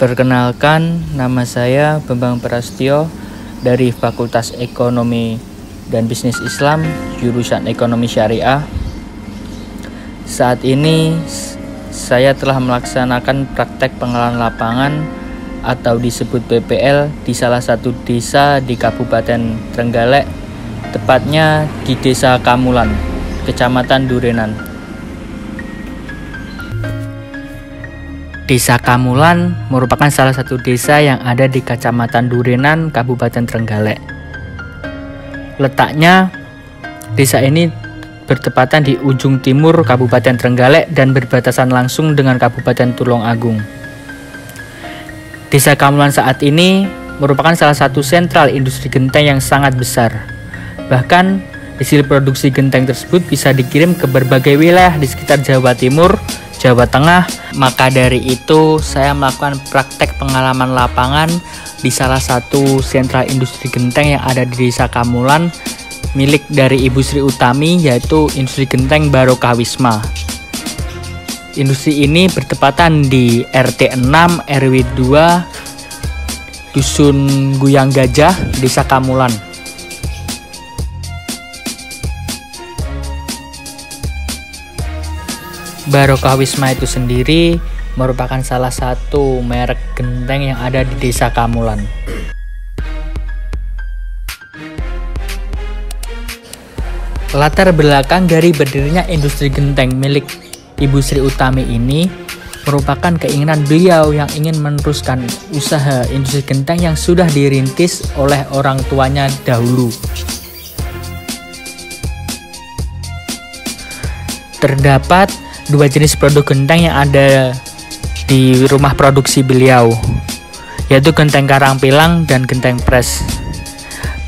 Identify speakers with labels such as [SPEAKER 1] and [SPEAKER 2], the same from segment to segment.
[SPEAKER 1] Perkenalkan, nama saya Bambang Prastio dari Fakultas Ekonomi dan Bisnis Islam, jurusan Ekonomi Syariah. Saat ini saya telah melaksanakan praktek pengalaman lapangan atau disebut PPL di salah satu desa di Kabupaten Trenggalek, tepatnya di Desa Kamulan, Kecamatan Durenan. Desa Kamulan merupakan salah satu desa yang ada di Kecamatan Durenan, Kabupaten Trenggalek. Letaknya, desa ini bertepatan di ujung timur Kabupaten Trenggalek dan berbatasan langsung dengan Kabupaten Tulungagung. Desa Kamulan saat ini merupakan salah satu sentral industri genteng yang sangat besar. Bahkan, hasil produksi genteng tersebut bisa dikirim ke berbagai wilayah di sekitar Jawa Timur, Jawa Tengah. Maka dari itu saya melakukan praktek pengalaman lapangan di salah satu sentral industri genteng yang ada di Desa Kamulan milik dari Ibu Sri Utami, yaitu Industri Genteng Barokah Wisma. Industri ini bertepatan di RT 6 RW 2 Dusun Guyang Gajah, Desa Kamulan. Barokah Wisma itu sendiri merupakan salah satu merek genteng yang ada di Desa Kamulan. Latar belakang dari berdirinya industri genteng milik Ibu Sri Utami ini merupakan keinginan beliau yang ingin meneruskan usaha industri genteng yang sudah dirintis oleh orang tuanya dahulu. Terdapat dua jenis produk genteng yang ada di rumah produksi beliau, yaitu genteng karang pilang dan genteng pres.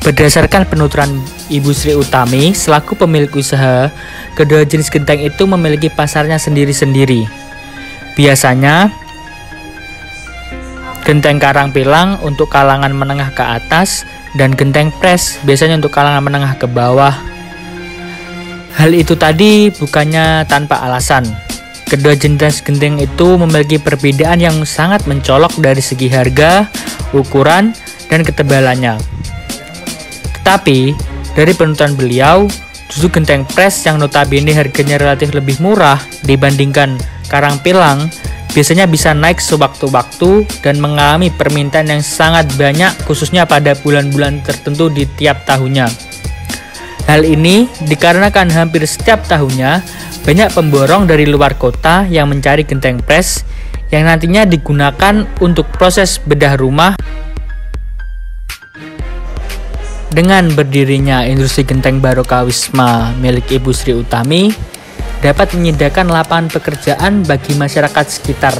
[SPEAKER 1] Berdasarkan penuturan Ibu Sri Utami selaku pemilik usaha, kedua jenis genteng itu memiliki pasarnya sendiri-sendiri. Biasanya, genteng karang pilang untuk kalangan menengah ke atas dan genteng pres biasanya untuk kalangan menengah ke bawah. Hal itu tadi bukannya tanpa alasan. Kedua jenis genteng itu memiliki perbedaan yang sangat mencolok dari segi harga, ukuran, dan ketebalannya. Tetapi, dari penuturan beliau, justru genteng pres yang notabene harganya relatif lebih murah dibandingkan karang pilang biasanya bisa naik sewaktu-waktu dan mengalami permintaan yang sangat banyak, khususnya pada bulan-bulan tertentu di tiap tahunnya. Hal ini dikarenakan hampir setiap tahunnya banyak pemborong dari luar kota yang mencari genteng pres yang nantinya digunakan untuk proses bedah rumah. Dengan berdirinya industri genteng Barokah Wisma milik Ibu Sri Utami dapat menyediakan lapangan pekerjaan bagi masyarakat sekitar.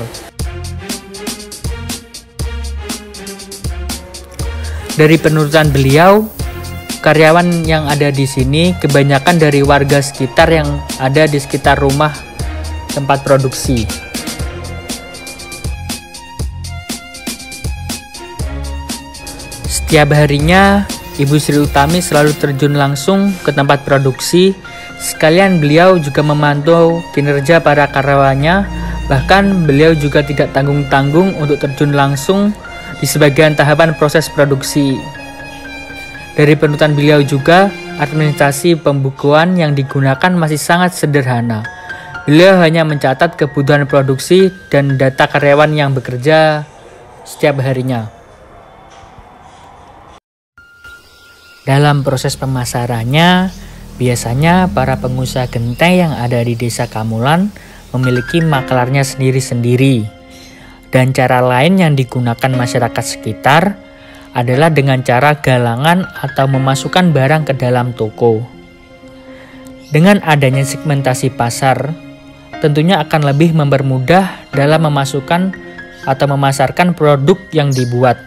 [SPEAKER 1] Dari penuturan beliau, karyawan yang ada di sini kebanyakan dari warga sekitar yang ada di sekitar rumah tempat produksi. Setiap harinya, Ibu Sri Utami selalu terjun langsung ke tempat produksi. Sekalian beliau juga memantau kinerja para karyawannya. Bahkan beliau juga tidak tanggung-tanggung untuk terjun langsung di sebagian tahapan proses produksi. Dari penuturan beliau juga, administrasi pembukuan yang digunakan masih sangat sederhana. Beliau hanya mencatat kebutuhan produksi dan data karyawan yang bekerja setiap harinya. Dalam proses pemasarannya, biasanya para pengusaha genteng yang ada di Desa Kamulan memiliki maklarnya sendiri-sendiri. Dan cara lain yang digunakan masyarakat sekitar adalah dengan cara galangan atau memasukkan barang ke dalam toko. Dengan adanya segmentasi pasar, tentunya akan lebih mempermudah dalam memasukkan atau memasarkan produk yang dibuat.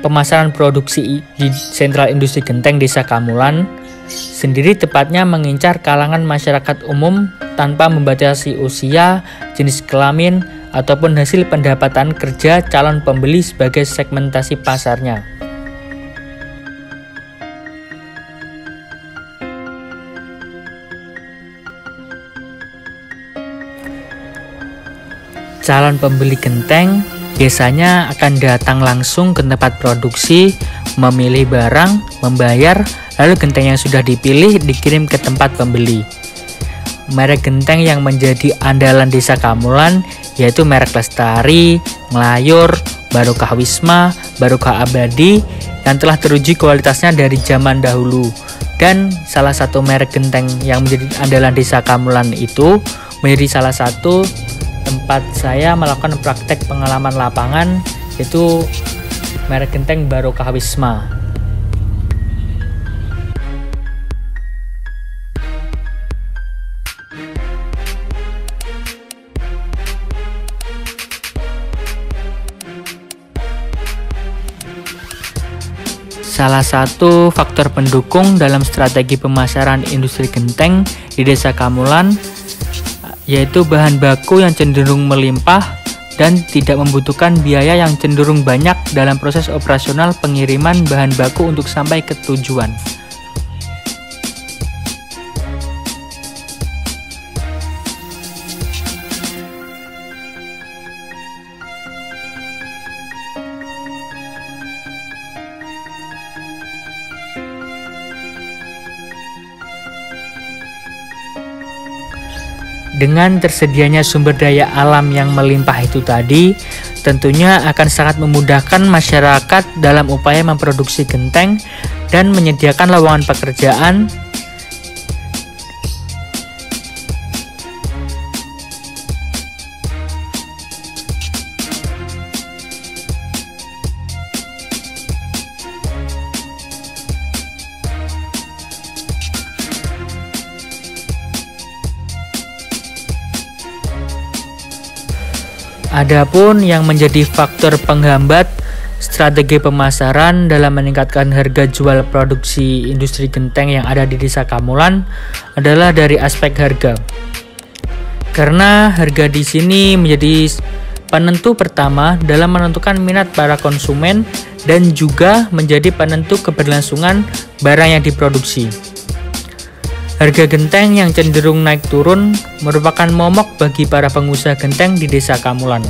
[SPEAKER 1] Pemasaran produksi di Sentral Industri Genteng Desa Kamulan sendiri tepatnya mengincar kalangan masyarakat umum tanpa membatasi usia, jenis kelamin, ataupun hasil pendapatan kerja calon pembeli sebagai segmentasi pasarnya. Calon pembeli genteng biasanya akan datang langsung ke tempat produksi, memilih barang, membayar, lalu genteng yang sudah dipilih dikirim ke tempat pembeli. Merek genteng yang menjadi andalan Desa Kamulan yaitu merek Lestari, Nglayur, Barokah Wisma, Barokah Abadi yang telah teruji kualitasnya dari zaman dahulu. Dan salah satu merek genteng yang menjadi andalan Desa Kamulan itu menjadi salah satu tempat saya melakukan praktek pengalaman lapangan, yaitu merek genteng Barokah Wisma. Salah satu faktor pendukung dalam strategi pemasaran industri genteng di Desa Kamulan yaitu bahan baku yang cenderung melimpah dan tidak membutuhkan biaya yang cenderung banyak dalam proses operasional pengiriman bahan baku untuk sampai ke tujuan. Dengan tersedianya sumber daya alam yang melimpah itu tadi, tentunya akan sangat memudahkan masyarakat dalam upaya memproduksi genteng dan menyediakan lowongan pekerjaan. Adapun yang menjadi faktor penghambat strategi pemasaran dalam meningkatkan harga jual produksi industri genteng yang ada di Desa Kamulan adalah dari aspek harga. Karena harga di sini menjadi penentu pertama dalam menentukan minat para konsumen dan juga menjadi penentu keberlangsungan barang yang diproduksi. Harga genteng yang cenderung naik turun merupakan momok bagi para pengusaha genteng di Desa Kamulan.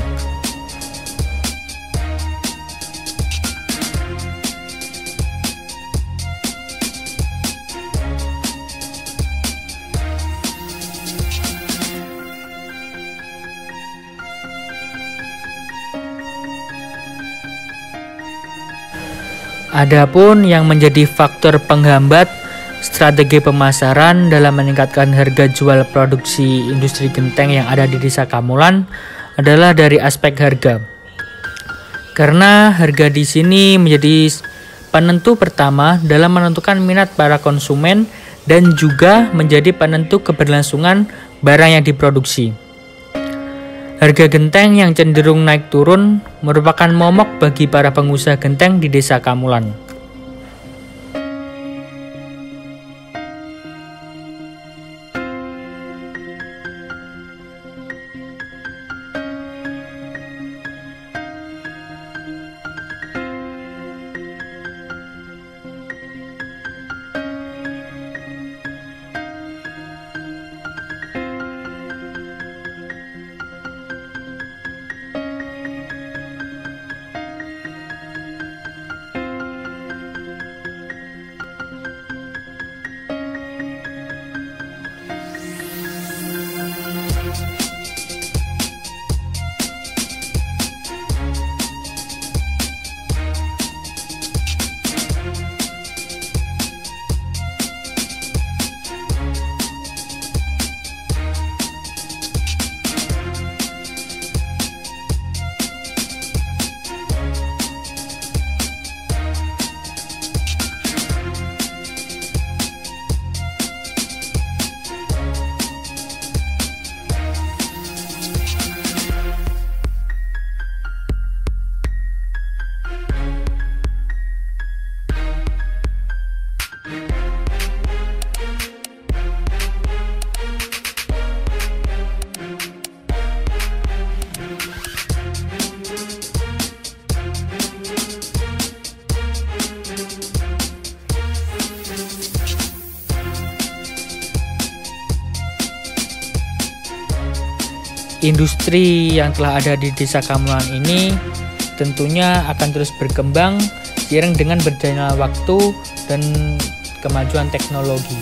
[SPEAKER 1] Adapun yang menjadi faktor penghambat strategi pemasaran dalam meningkatkan harga jual produksi industri genteng yang ada di Desa Kamulan adalah dari aspek harga. Karena harga di sini menjadi penentu pertama dalam menentukan minat para konsumen dan juga menjadi penentu keberlangsungan barang yang diproduksi. Harga genteng yang cenderung naik turun merupakan momok bagi para pengusaha genteng di Desa Kamulan. industri yang telah ada di Desa Kamulan ini tentunya akan terus berkembang seiring dengan berjalannya waktu dan kemajuan teknologi.